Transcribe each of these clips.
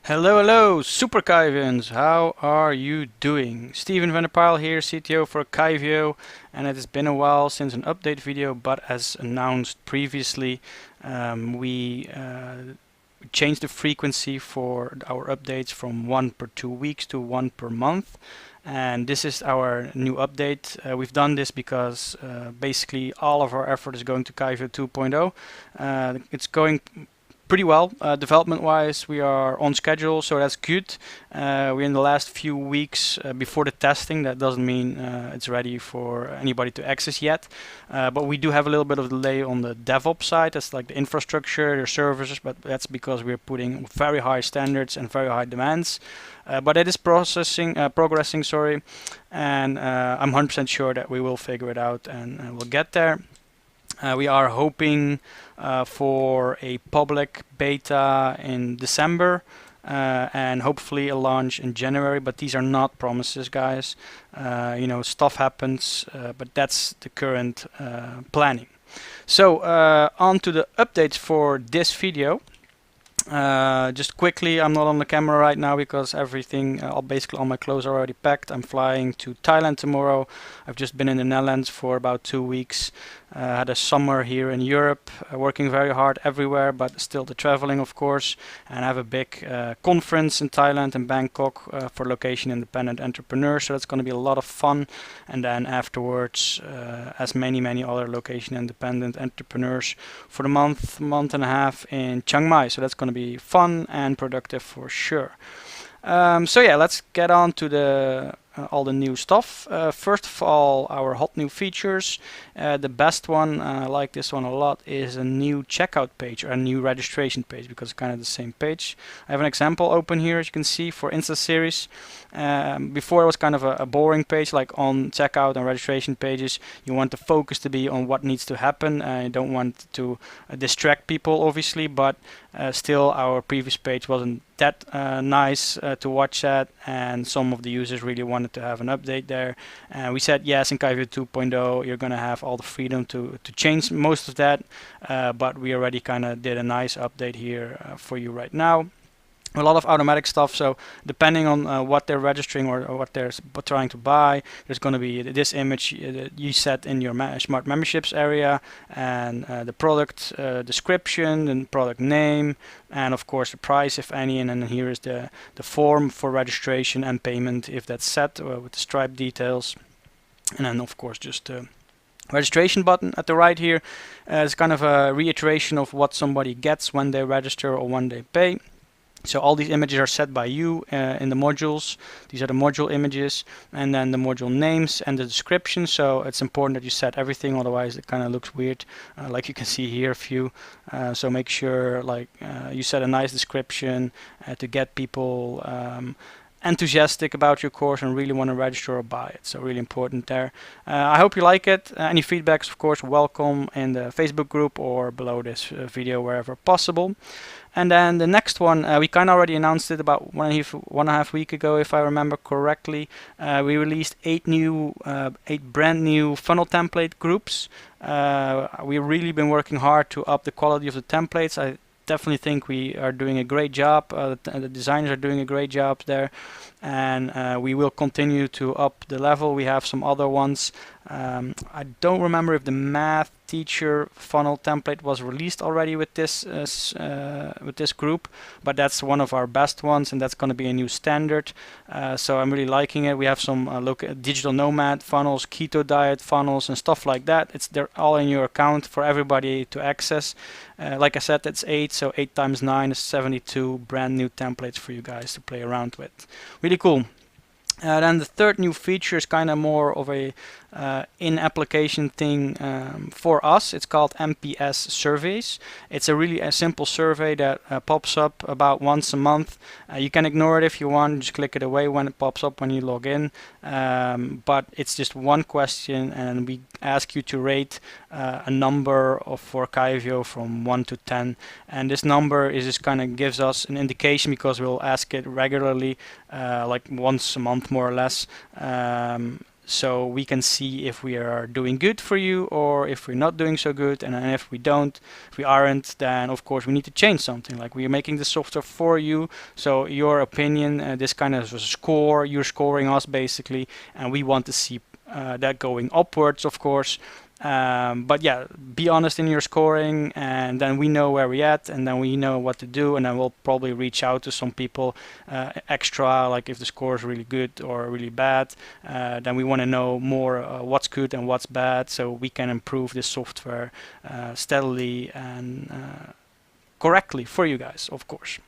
Hello, hello, Super Kyvians. How are you doing? Steven Vanderpyle here, CTO for Kyvio, and it has been a while since an update video, but as announced previously, we changed the frequency for our updates from one per 2 weeks to one per month. And this is our new update. We've done this because basically all of our effort is going to Kyvio 2.0. It's going pretty well. Development wise, we are on schedule, so that's good. We're in the last few weeks before the testing. That doesn't mean it's ready for anybody to access yet, but we do have a little bit of delay on the DevOps side. That's like the infrastructure, the services, but that's because we're putting very high standards and very high demands. But it is progressing, sorry, and I'm 100% sure that we will figure it out and we'll get there. We are hoping for a public beta in December and hopefully a launch in January, but these are not promises, guys. Stuff happens, but that's the current planning. So on to the updates for this video. Just quickly, I'm not on the camera right now because everything, basically all my clothes are already packed. I'm flying to Thailand tomorrow. I've just been in the Netherlands for about 2 weeks. Had a summer here in Europe, working very hard everywhere, but still the traveling, of course. And I have a big conference in Thailand and Bangkok for location independent entrepreneurs. So that's going to be a lot of fun. And then afterwards, as many other location independent entrepreneurs for the month and a half in Chiang Mai. So that's going to be fun and productive for sure. So yeah, let's get on to all the new stuff. First of all, our hot new features. The best one, I like this one a lot, is a new checkout page or a new registration page because it's kind of the same page. I have an example open here, as you can see, for Insta series. Before it was kind of a boring page, like on checkout and registration pages. You want the focus to be on what needs to happen. You don't want to distract people, obviously, but still our previous page wasn't that nice to watch at, and some of the users really wanted to have an update there. We said yes, in Kyvio 2.0 you're going to have all the freedom to change most of that, but we already kind of did a nice update here for you right now. A lot of automatic stuff, so depending on what they're registering or what they're trying to buy, there's going to be this image you set in your smart memberships area, and the product description and product name, and of course the price, if any, and then here is the form for registration and payment if that's set with the Stripe details, and then of course just the registration button at the right here is kind of a reiteration of what somebody gets when they register or when they pay. So all these images are set by you in the modules. These are the module images, and then the module names and the description. So it's important that you set everything, otherwise it kind of looks weird. Like you can see here a few. So make sure you set a nice description to get people enthusiastic about your course and really want to register or buy it. So really important there. I hope you like it. Any feedbacks, of course, welcome in the Facebook group or below this video wherever possible. And then the next one, we kind of already announced it about 1.5 weeks ago, if I remember correctly. We released 8 brand new funnel template groups. We've really been working hard to up the quality of the templates. I definitely think we are doing a great job. The designers are doing a great job there, and we will continue to up the level. We have some other ones. I don't remember if the math teacher funnel template was released already with this group, but that's one of our best ones, and that's going to be a new standard. So I'm really liking it. We have some digital nomad funnels, keto diet funnels, and stuff like that. They're all in your account for everybody to access. Like I said, that's 8, so 8 times 9 is 72 brand new templates for you guys to play around with. Really cool. Then the third new feature is kind of more of a in-application thing for us. It's called MPS surveys. It's a really simple survey that pops up about once a month. You can ignore it if you want, just click it away when it pops up when you log in. But it's just one question, and we ask you to rate a number for Kyvio from 1 to 10. And this number is just kind of gives us an indication, because we'll ask it regularly, like once a month more or less. so we can see if we are doing good for you or if we're not doing so good. And if we aren't, then of course we need to change something. Like, we are making the software for you, so your opinion, this kind of a score, you're scoring us basically, and we want to see that going upwards, of course. But yeah, be honest in your scoring, and then we know where we're at, and then we know what to do, and then we'll probably reach out to some people extra, like if the score is really good or really bad, then we want to know more what's good and what's bad, so we can improve this software steadily and correctly for you guys, of course.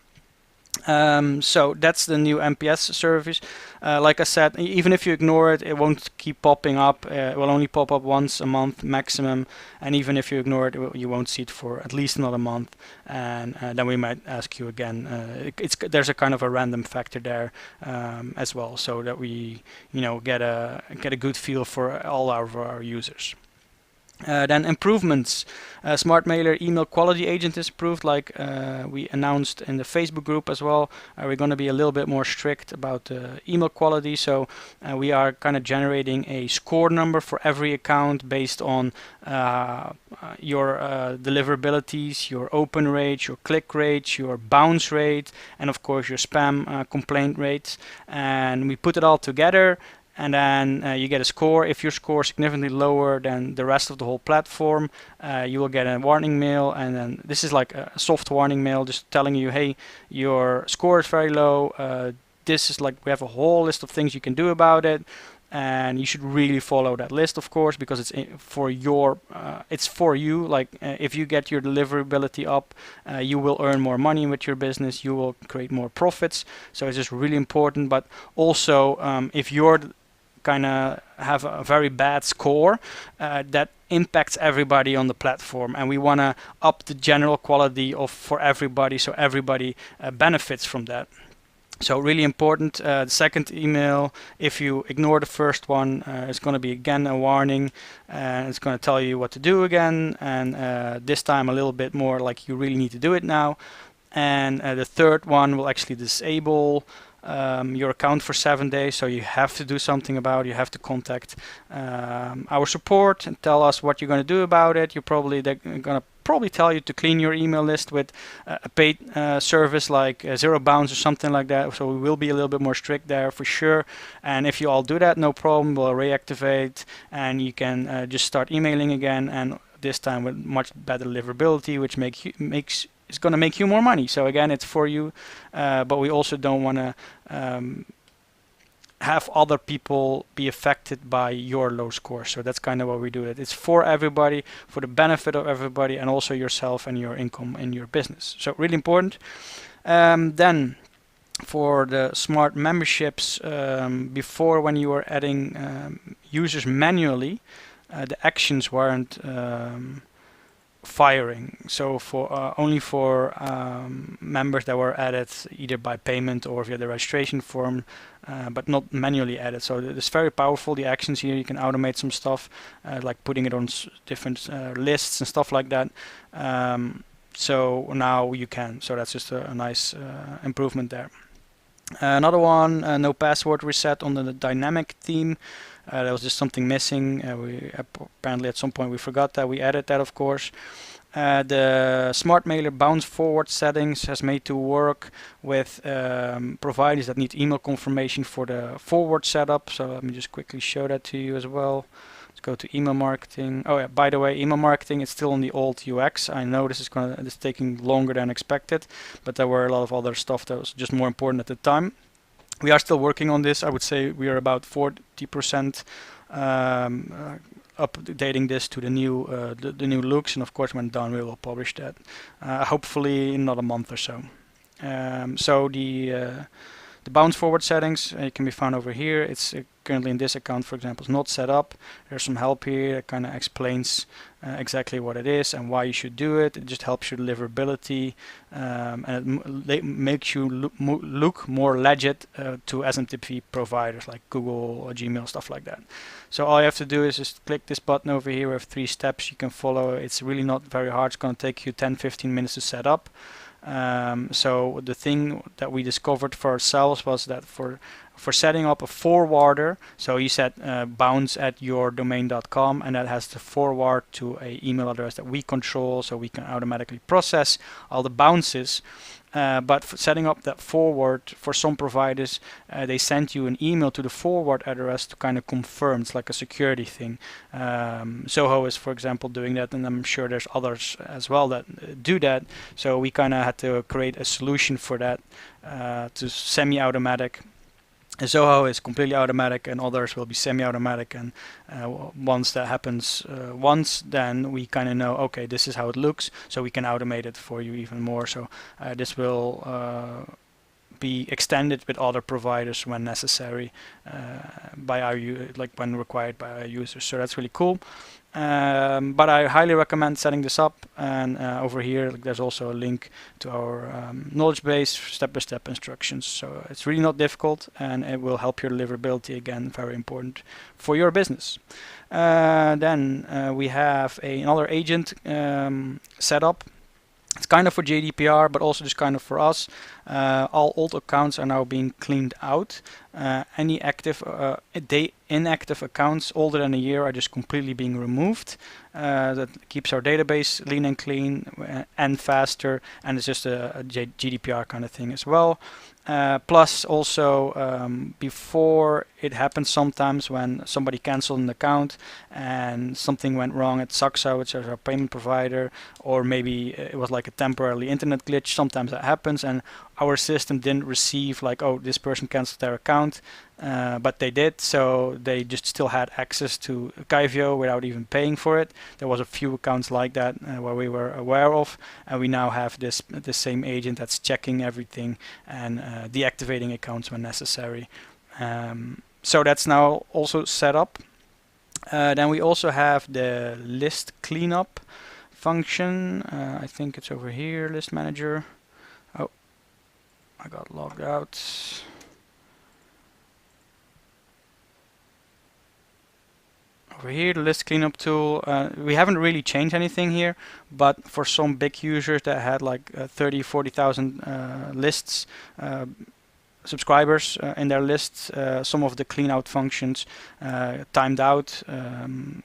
So that's the new MPS service. Like I said, even if you ignore it, it won't keep popping up. It will only pop up once a month maximum, and even if you ignore it, you won't see it for at least another month, and then we might ask you again. There's a kind of a random factor there as well, so that we get a good feel for all our users. Then improvements. Smart Mailer email quality agent is approved, like we announced in the Facebook group as well. We're going to be a little bit more strict about email quality, so we are kind of generating a score number for every account based on your deliverabilities, your open rate, your click rate, your bounce rate, and of course your spam complaint rates. And we put it all together, and then you get a score. If your score is significantly lower than the rest of the whole platform, you will get a warning mail, and then this is like a soft warning mail just telling you, hey, your score is very low. This is like, we have a whole list of things you can do about it, and you should really follow that list, of course, because it's for you. Like, if you get your deliverability up, you will earn more money with your business, you will create more profits. So it's just really important. But also, if you're kind of have a very bad score, that impacts everybody on the platform, and we want to up the general quality for everybody, so everybody benefits from that. So really important. The second email, if you ignore the first one, it's going to be again a warning, and it's going to tell you what to do again, and this time a little bit more like you really need to do it now. And the third one will actually disable your account for 7 days, so you have to do something about it. You have to contact our support and tell us what you're going to do about it. They're going to probably tell you to clean your email list with a paid service like Zero Bounce or something like that. So we will be a little bit more strict there for sure. And if you all do that, no problem, we'll reactivate, and you can just start emailing again, and this time with much better deliverability, which it's going to make you more money. So again, it's for you, but we also don't want to have other people be affected by your low score. So that's kind of what we do. It's for everybody, for the benefit of everybody, and also yourself and your income in your business. So really important. Then for the smart memberships, before, when you were adding users manually, the actions weren't firing. So for only for members that were added either by payment or via the registration form, but not manually added. So it's very powerful, the actions here. You can automate some stuff, like putting it on different lists and stuff like that. So now you can. So that's just a nice improvement there. Another one, no password reset on the dynamic theme. There was just something missing. We apparently at some point we forgot that. We added that, of course. The Smart Mailer bounce forward settings has made to work with providers that need email confirmation for the forward setup. So let me just quickly show that to you as well. Let's go to email marketing. Oh yeah, by the way, email marketing is still on the old UX. I know this is taking longer than expected, but there were a lot of other stuff that was just more important at the time. We are still working on this. I would say we are about 40% updating this to the new looks, and of course when done we will publish that hopefully in another month or so. So the bounce forward settings can be found over here. It's currently in this account, for example, is not set up. There's some help here that kind of explains exactly what it is and why you should do it. It just helps your deliverability, and it makes you look more legit to SMTP providers like Google or Gmail, stuff like that. So all you have to do is just click this button over here. We have 3 steps you can follow. It's really not very hard. It's going to take you 10-15 minutes to set up. So the thing that we discovered for ourselves was that for setting up a forwarder, so you set bounce@yourdomain.com, and that has to forward to a email address that we control, so we can automatically process all the bounces. But for setting up that forward, for some providers, they send you an email to the forward address to kind of confirm. It's like a security thing. Zoho is, for example, doing that, and I'm sure there's others as well that do that. So we kind of had to create a solution for that to semi-automatic. Zoho is completely automatic, and others will be semi-automatic. And once that happens once, then we kind of know, okay, this is how it looks, so we can automate it for you even more. So this will be extended with other providers when necessary, by our like when required by our users. So that's really cool. But I highly recommend setting this up, and over here there's also a link to our knowledge base, step-by-step instructions. So it's really not difficult, and it will help your deliverability, again, very important for your business. Then we have another agent set up. It's kind of for GDPR, but also just kind of for us. All old accounts are now being cleaned out. Any inactive accounts older than a year are just completely being removed. That keeps our database lean and clean and faster, and it's just a GDPR kind of thing as well. Plus also before it happens sometimes when somebody canceled an account and something went wrong at Saxa, which is our payment provider, or maybe it was like a temporary internet glitch. Sometimes that happens, and our system didn't receive like, oh, this person canceled their account, but they did, so they just still had access to Kyvio without even paying for it. There was a few accounts like that where we were aware of, and we now have this same agent that's checking everything and deactivating accounts when necessary. So that's now also set up. Then we also have the list cleanup function. I think it's over here, list manager. Oh, I got logged out. Over here, the list cleanup tool. We haven't really changed anything here, but for some big users that had like 30-40,000 lists, subscribers in their lists, some of the clean out functions timed out,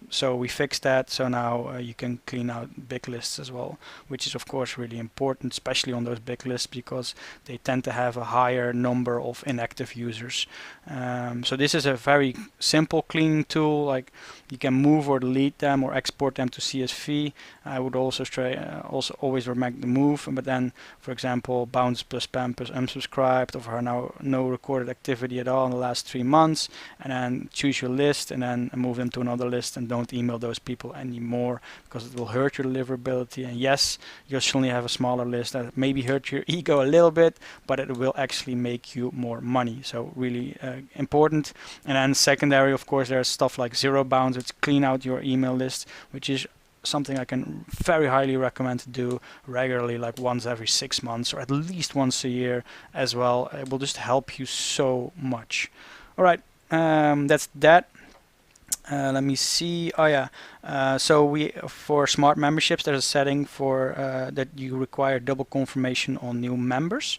so we fixed that. So now you can clean out big lists as well, which is of course really important, especially on those big lists, because they tend to have a higher number of inactive users. So this is a very simple cleaning tool. Like, you can move or delete them or export them to CSV. I would also always recommend the move, but then, for example, bounce plus spam plus unsubscribed, or now no recorded activity at all in the last 3 months, and then choose your list and then move them to another list, and don't email those people anymore, because it will hurt your deliverability. And yes, you'll only have a smaller list that maybe hurt your ego a little bit, but it will actually make you more money. So really important. And then secondary, of course, there's stuff like zero bounce, which clean out your email list, which is something I can very highly recommend to do regularly, like once every 6 months or at least once a year as well. It will just help you so much. All right, that's that. Let me see. Oh yeah, so for smart memberships, there's a setting for that you require double confirmation on new members.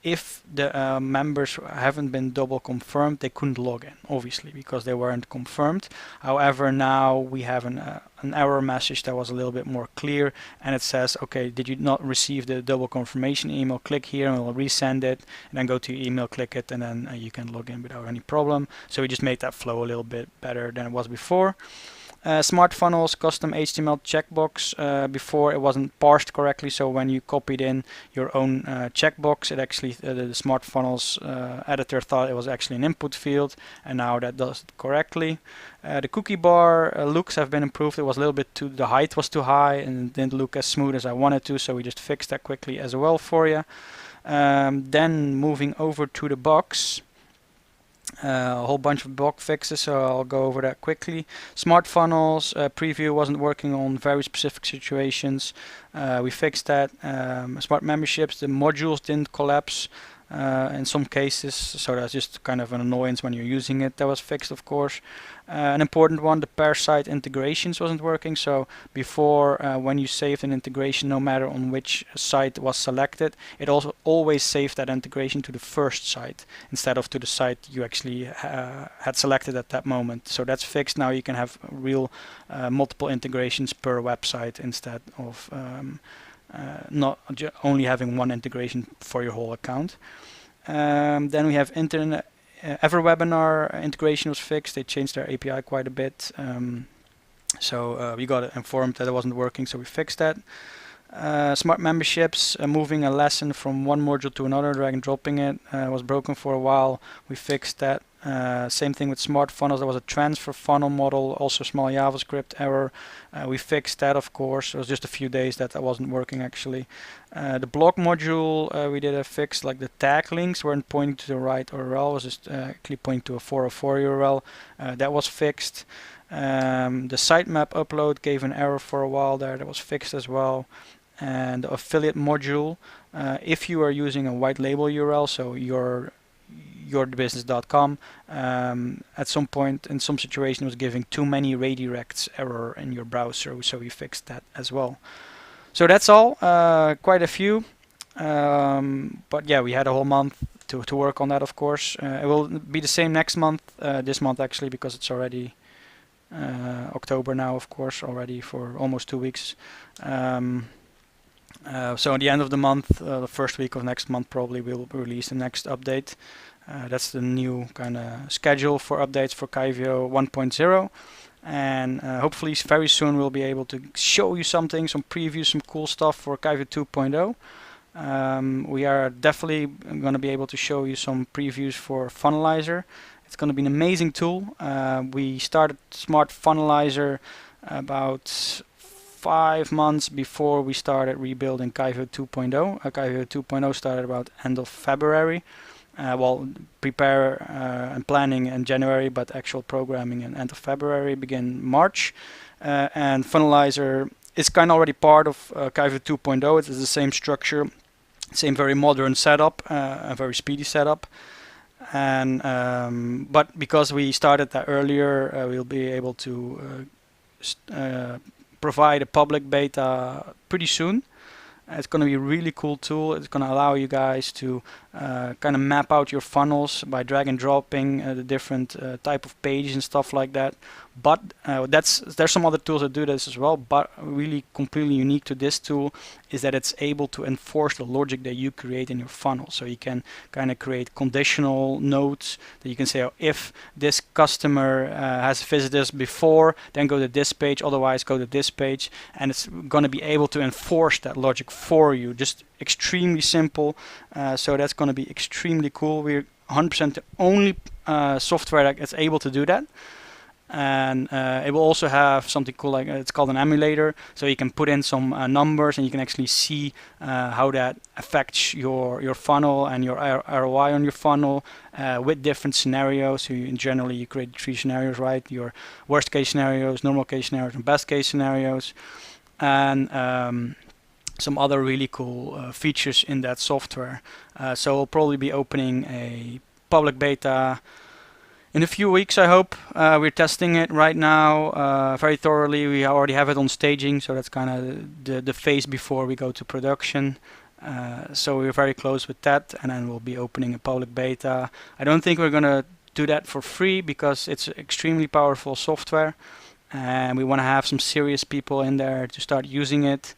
If the members haven't been double confirmed, they couldn't log in, obviously, because they weren't confirmed. However, now we have an error message that was a little bit more clear, and it says, okay, did you not receive the double confirmation email? Click here and we'll resend it, and then go to your email, click it, and then you can log in without any problem. So we just made that flow a little bit better than it was before. Smart funnels, custom HTML checkbox. Before it wasn't parsed correctly, so when you copied in your own checkbox, it actually the smart funnels editor thought it was actually an input field, and now that does it correctly. The cookie bar looks have been improved. It was a little bit the height was too high and it didn't look as smooth as I wanted to, so we just fixed that quickly as well for you. Then moving over to the box. A whole bunch of bug fixes, so I'll go over that quickly. Smart funnels preview wasn't working on very specific situations. We fixed that. Smart memberships, the modules didn't collapse. in some cases, so that's just kind of an annoyance when you're using it. That was fixed, of course. An important one, the pair site integrations wasn't working. So before, when you saved an integration, no matter on which site was selected, it also always saved that integration to the first site instead of to the site you actually had selected at that moment. So that's fixed. Now you can have real multiple integrations per website instead of not only having one integration for your whole account. Then we have internet. EverWebinar integration was fixed. They changed their API quite a bit. So we got informed that it wasn't working, so we fixed that. Smart memberships, moving a lesson from one module to another, drag and dropping it, was broken for a while. We fixed that. Same thing with smart funnels. There was a transfer funnel model, also small JavaScript error. We fixed that, of course. It was just a few days that wasn't working actually. The blog module, we did a fix, like the tag links weren't pointing to the right URL, it was just actually pointing to a 404 URL. That was fixed. The sitemap upload gave an error for a while there. That was fixed as well. And the affiliate module, if you are using a white label URL, so yourbusiness.com, at some point in some situation was giving too many redirects error in your browser, so we fixed that as well. So that's all, quite a few, but yeah, we had a whole month to work on that, of course. It will be the same next month, this month actually, because it's already October now, of course, already for almost 2 weeks. So at the end of the month, the first week of next month, probably we'll release the next update. That's the new kind of schedule for updates for Kyvio 1.0. And hopefully very soon we'll be able to show you something, some previews, some cool stuff for Kyvio 2.0. We are definitely going to be able to show you some previews for Funnelizer. It's going to be an amazing tool. We started Smart Funnelizer about 5 months before we started rebuilding Kyvio 2.0. Kyvio 2.0 started about end of February. Well, prepare and planning in January, but actual programming in end of February, begin March. And Funnelizer is kind of already part of Kyvio 2.0. It is the same structure, same very modern setup, a very speedy setup. And but because we started that earlier, we'll be able to provide a public beta pretty soon. It's going to be a really cool tool. It's going to allow you guys to kind of map out your funnels by drag and dropping the different type of pages and stuff like that. But there's some other tools that do this as well, but really completely unique to this tool is that it's able to enforce the logic that you create in your funnel. So you can kind of create conditional nodes that you can say, oh, if this customer has visited us before, then go to this page, otherwise go to this page, and it's going to be able to enforce that logic for you. Just extremely simple. So that's going to be extremely cool. We're 100% the only software that's able to do that. And it will also have something cool, like it's called an emulator, so you can put in some numbers and you can actually see how that affects your funnel and your ROI on your funnel with different scenarios. So generally you create 3 scenarios, right? Your worst case scenarios, normal case scenarios, and best case scenarios, and some other really cool features in that software. So we'll probably be opening a public beta in a few weeks, I hope. We're testing it right now very thoroughly. We already have it on staging, so that's kind of the phase before we go to production. So we're very close with that, and then we'll be opening a public beta. I don't think we're going to do that for free because it's extremely powerful software, and we want to have some serious people in there to start using it.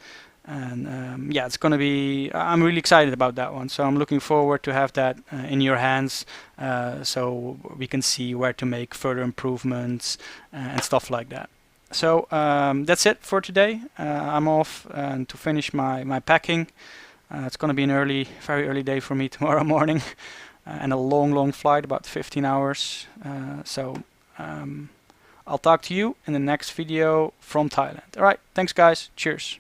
And yeah, it's going to be, I'm really excited about that one. So I'm looking forward to have that in your hands, so we can see where to make further improvements and stuff like that. So that's it for today. I'm off to finish my packing. It's going to be an very early day for me tomorrow morning, and a long flight, about 15 hours. So I'll talk to you in the next video from Thailand. All right, thanks guys. Cheers.